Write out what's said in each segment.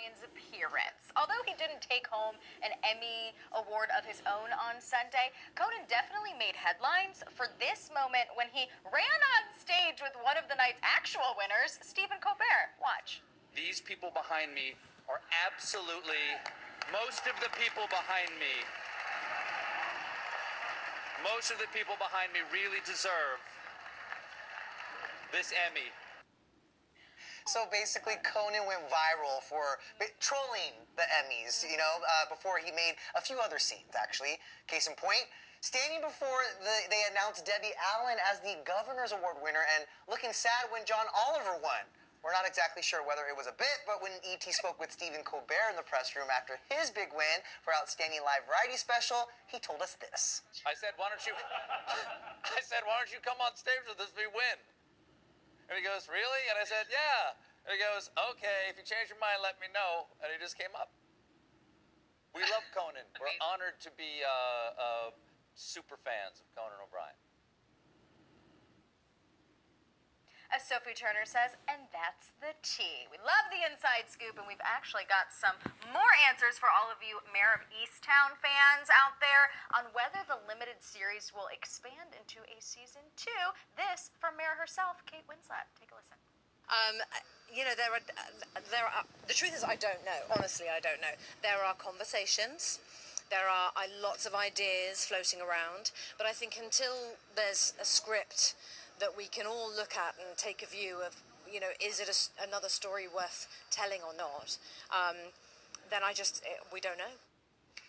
Cohen's appearance. Although he didn't take home an Emmy award of his own on Sunday, Cohen definitely made headlines for this moment when he ran on stage with one of the night's actual winners, Stephen Colbert. Watch. These people behind me are absolutely, most of the people behind me really deserve this Emmy. So basically, Conan went viral for trolling the Emmys, you know, before he made a few other scenes, actually. Case in point, standing before they announced Debbie Allen as the Governor's Award winner and looking sad when John Oliver won. We're not exactly sure whether it was a bit, but when E.T. spoke with Stephen Colbert in the press room after his big win for Outstanding Live Variety Special, he told us this. I said, why don't you come on stage with us if we win? And he goes, really? And I said, yeah. And he goes, okay, if you change your mind, let me know. And he just came up. We love Conan. We're honored to be super fans of Conan O'Brien. As Sophie Turner says, and that's the tea. We love the inside scoop, and we've actually got some more answers for all of you Mare of Easttown fans out there on whether the limited series will expand into a season 2. This from Mare herself, Kate Winslet. Take a listen. You know, there are. The truth is, I don't know. Honestly, I don't know. There are conversations. There are lots of ideas floating around, but I think until there's a script that we can all look at and take a view of, you know, is it another story worth telling or not, then we don't know.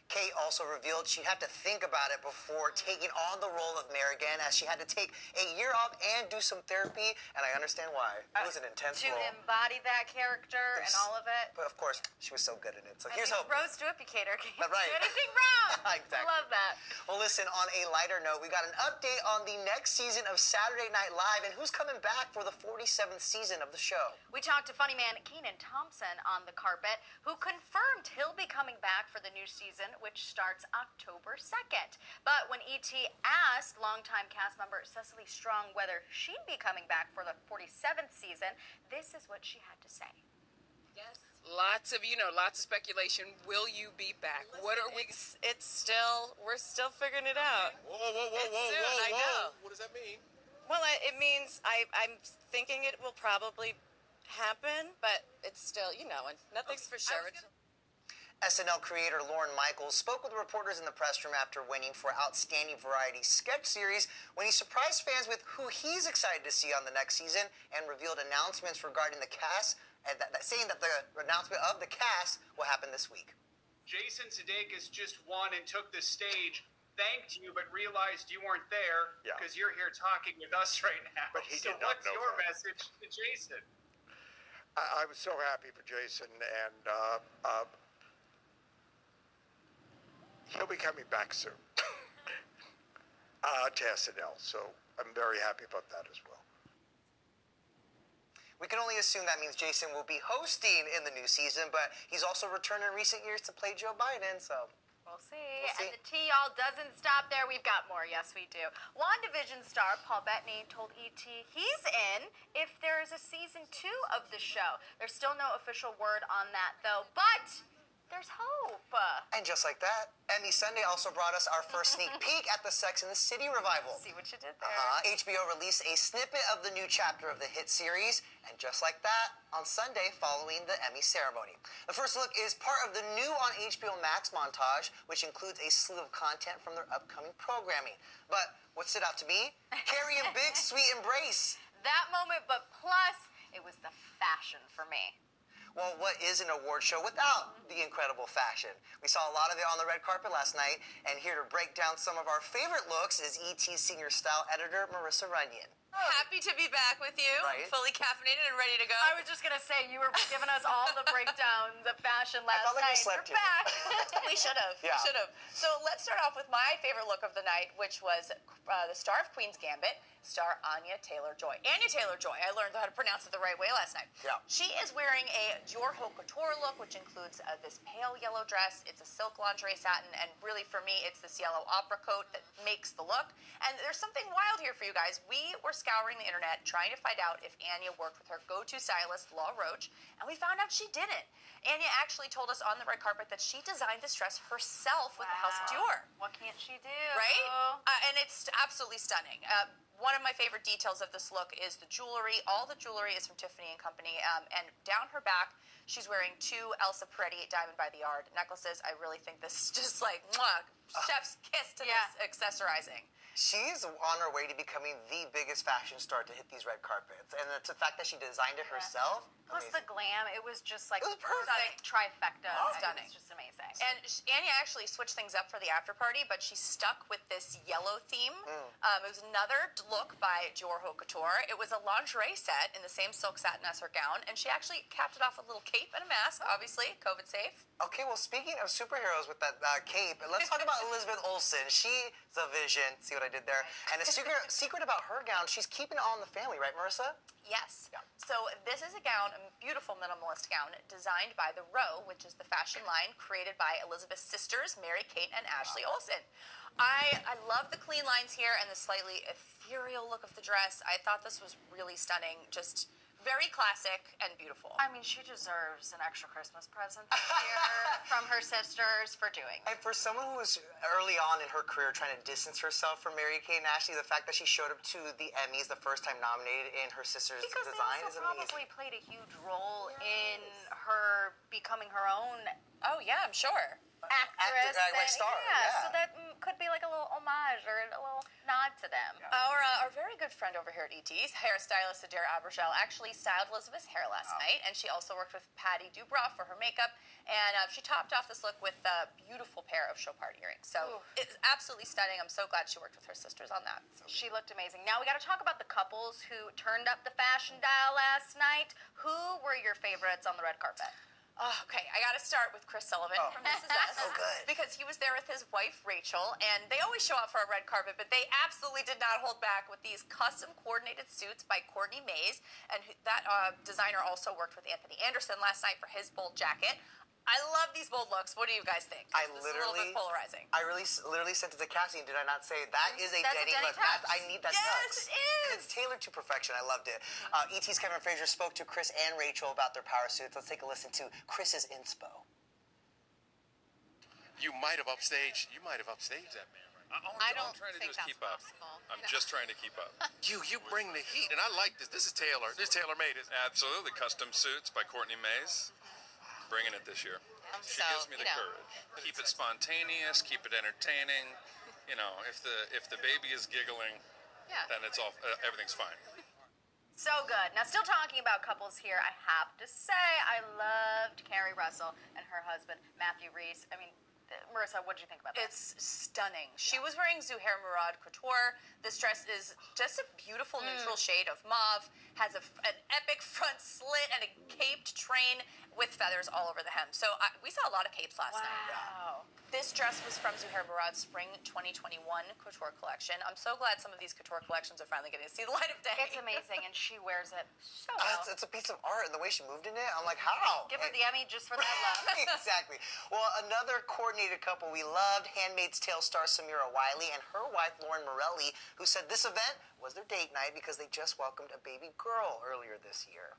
Kate also revealed she'd have to think about it before taking on the role of Mare again, as she had to take a year off and do some therapy, and I understand why. It was an intense role. To embody that character and all of it. But of course, she was so good in it. So here's hope. Rose Duplicator can't right. do anything wrong. Exactly. I love that. Well, listen, on a lighter note, we got an update on the next season of Saturday Night Live and who's coming back for the 47th season of the show. We talked to funny man Kenan Thompson on the carpet, who confirmed he'll be coming back for the new season, which starts October 2nd. But when E.T. asked longtime cast member Cecily Strong whether she'd be coming back for the 47th season, this is what she had to say. Yes. Lots of speculation. Will you be back? Listen, what are we? We're still figuring it out. Whoa. I know. What does that mean? Well, it means I'm thinking it will probably happen, but it's still, and nothing's for sure. SNL creator Lorne Michaels spoke with reporters in the press room after winning for Outstanding Variety Sketch Series when he surprised fans with who he's excited to see on the next season and revealed announcements regarding the cast, and saying that the announcement of the cast will happen this week. Jason Sudeikis just won and took the stage, thanked you, but realized you weren't there because you're here talking with us right now. But he did not know your that. message to Jason? I was so happy for Jason, and he'll be coming back soon to SNL, so I'm very happy about that as well. We can only assume that means Jason will be hosting in the new season, but he's also returned in recent years to play Joe Biden, so... We'll see. And the tea all doesn't stop there. We've got more. Yes, we do. WandaVision star Paul Bettany told E.T. he's in if there is a season 2 of the show. There's still no official word on that, though, but... there's hope. And just like that, Emmy Sunday also brought us our first sneak peek at the Sex and the City revival. See what you did there. HBO released a snippet of the new chapter of the hit series, and just like that, on Sunday following the Emmy ceremony. The first look is part of the new on HBO Max montage, which includes a slew of content from their upcoming programming. But what stood out to me? Carrie and Big's sweet embrace. That moment, but plus, it was the fashion for me. Well, what is an award show without the incredible fashion? We saw a lot of it on the red carpet last night, and here to break down some of our favorite looks is ET's senior style editor, Marissa Runyon. Happy to be back with you, fully caffeinated and ready to go. I was just going to say, you were giving us all the breakdown, the fashion last like night. We're back. We should have. Yeah. We should have. So let's start off with my favorite look of the night, which was the star of Queen's Gambit, star Anya Taylor-Joy. Anya Taylor-Joy. I learned how to pronounce it the right way last night. Yeah. She is wearing a Dior Haute Couture look, which includes this pale yellow dress. It's a silk lingerie satin, and really for me, it's this yellow opera coat that makes the look. And there's something wild here for you guys. We were scouring the internet, trying to find out if Anya worked with her go-to stylist, Law Roach, and we found out she didn't. Anya actually told us on the red carpet that she designed this dress herself with the House of Dior. What can't she do? Right? And it's absolutely stunning. One of my favorite details of this look is the jewelry. All the jewelry is from Tiffany & Company. And down her back, she's wearing 2 Elsa Peretti Diamond by the Yard necklaces. I really think this is just like, mwah, chef's kiss to this accessorizing. She's on her way to becoming the biggest fashion star to hit these red carpets. And it's the fact that she designed it herself. Plus the glam, it was just like it was perfect. Trifecta. Stunning. It was just amazing. And Anya actually switched things up for the after party, but she stuck with this yellow theme. It was another look by Dior Haute Couture. It was a lingerie set in the same silk satin as her gown, and she actually capped it off with a little cape and a mask, obviously, COVID safe. Okay, well, speaking of superheroes with that cape, let's talk about Elizabeth Olsen. She's a vision. See what I did there? And the secret about her gown, she's keeping it all in the family, right, Marissa? Yes. Yeah. So this is a gown, a beautiful minimalist gown, designed by The Row, which is the fashion line created by Elizabeth's sisters, Mary, Kate, and Ashley Olsen. I love the clean lines here and the slightly ethereal look of the dress. I thought this was really stunning, just very classic and beautiful. I mean, she deserves an extra Christmas present this year from her sisters for doing that. And for someone who was early on in her career trying to distance herself from Mary Kate and Ashley, the fact that she showed up to the Emmys the first time nominated in her sister's design is amazing. Probably played a huge role in her becoming her own. Oh yeah, I'm sure. Actress, like star. So that could be like a little homage or a little nod to them. Our very good friend over here at ET's, hairstylist Adair Abergel, actually styled Elizabeth's hair last night, and she also worked with Patty Dubrow for her makeup, and she topped off this look with a beautiful pair of show party earrings. So it's absolutely stunning. I'm so glad she worked with her sisters on that. She looked amazing. Now we got to talk about the couples who turned up the fashion dial last night. Who were your favorites on the red carpet? Oh, okay, I got to start with Chris Sullivan from This Is Us. Oh, good. Because he was there with his wife, Rachel, and they always show up for a red carpet, but they absolutely did not hold back with these custom coordinated suits by Courtney Mays, and that designer also worked with Anthony Anderson last night for his bold jacket. I love these bold looks. What do you guys think? I This is a little bit polarizing. I literally sent it to Cassie, and did I not say that is a Denny look? I need that. Yes, it is. And it's tailored to perfection. I loved it. ET's Kevin Frazier spoke to Chris and Rachel about their power suits. Let's take a listen to Chris's inspo. You might have upstaged that man. I don't I'm trying to do think is keep that's up. possible. I'm just trying to keep up. You bring the heat, and I like this. This is tailor. This is tailor-made. Absolutely. Custom suits by Courtney Mays. Bringing it this year. She gives me the courage. Keep it spontaneous. Keep it entertaining. You know, if the baby is giggling, then it's all everything's fine. So good. Now, still talking about couples here, I have to say I loved Carrie Russell and her husband, Matthew Reese. I mean, Marissa, what did you think about that? It's stunning. She was wearing Zuhair Murad Couture. This dress is just a beautiful neutral shade of mauve, has an epic front slit and a caped train with feathers all over the hem. So we saw a lot of capes last night. Wow. This dress was from Zuhair Murad's Spring 2021 couture collection. I'm so glad some of these couture collections are finally getting to see the light of day. It's amazing, and she wears it so well. It's a piece of art, and the way she moved in it, I'm like, how? Give her the Emmy just for that love. Exactly. Well, another coordinated couple we loved, Handmaid's Tale star Samira Wiley and her wife Lauren Morelli, who said this event was their date night because they just welcomed a baby girl earlier this year.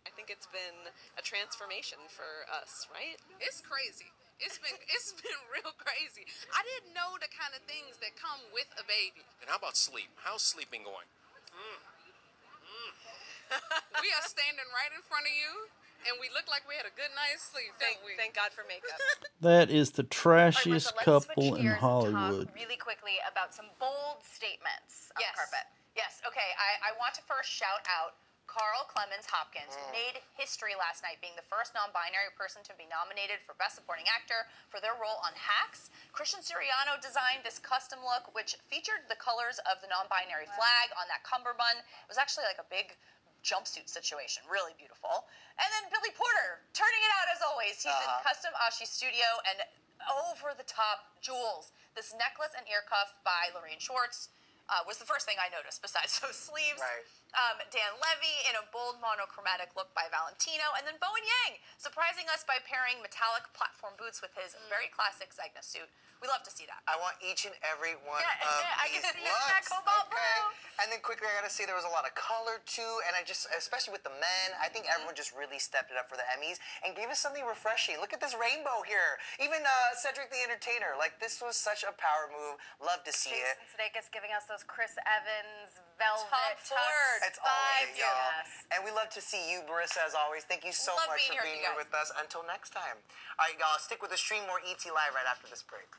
I think it's been a transformation for us, right? It's crazy. It's been real crazy. I didn't know the kind of things that come with a baby. And how about sleep? How's sleeping going? We are standing right in front of you, and we look like we had a good night's sleep, don't we? Thank God for makeup. That is the trashiest All right, Marissa, let's couple switch in gears Hollywood. And talk really quickly about some bold statements on the carpet. Yes, okay. I want to first shout out Carl Clemens Hopkins, who made history last night being the first non-binary person to be nominated for Best Supporting Actor for their role on Hacks. Christian Siriano designed this custom look, which featured the colors of the non-binary flag on that cummerbund. It was actually like a big jumpsuit situation, really beautiful. And then Billy Porter, turning it out as always. He's in custom Ashi studio and over-the-top jewels. This necklace and ear cuff by Lorraine Schwartz was the first thing I noticed besides those sleeves. Right. Dan Levy in a bold monochromatic look by Valentino, and then Bowen Yang surprising us by pairing metallic platform boots with his very classic Zegna suit. We love to see that. I want each and every one of I these can see looks. that cobalt blue. And then quickly, I gotta say there was a lot of color too, and I just, especially with the men, I think everyone just really stepped it up for the Emmys and gave us something refreshing. Look at this rainbow here. Even Cedric the Entertainer, like this was such a power move. Love to see it. Jason Sudeikis giving us those Chris Evans velvet Tom Ford. It's all of it, y'all. Yes. And we love to see you, Marissa, as always. Thank you so Love much being for here being with you here with us. Until next time. All right, y'all, stick with the stream. More ET Live right after this break.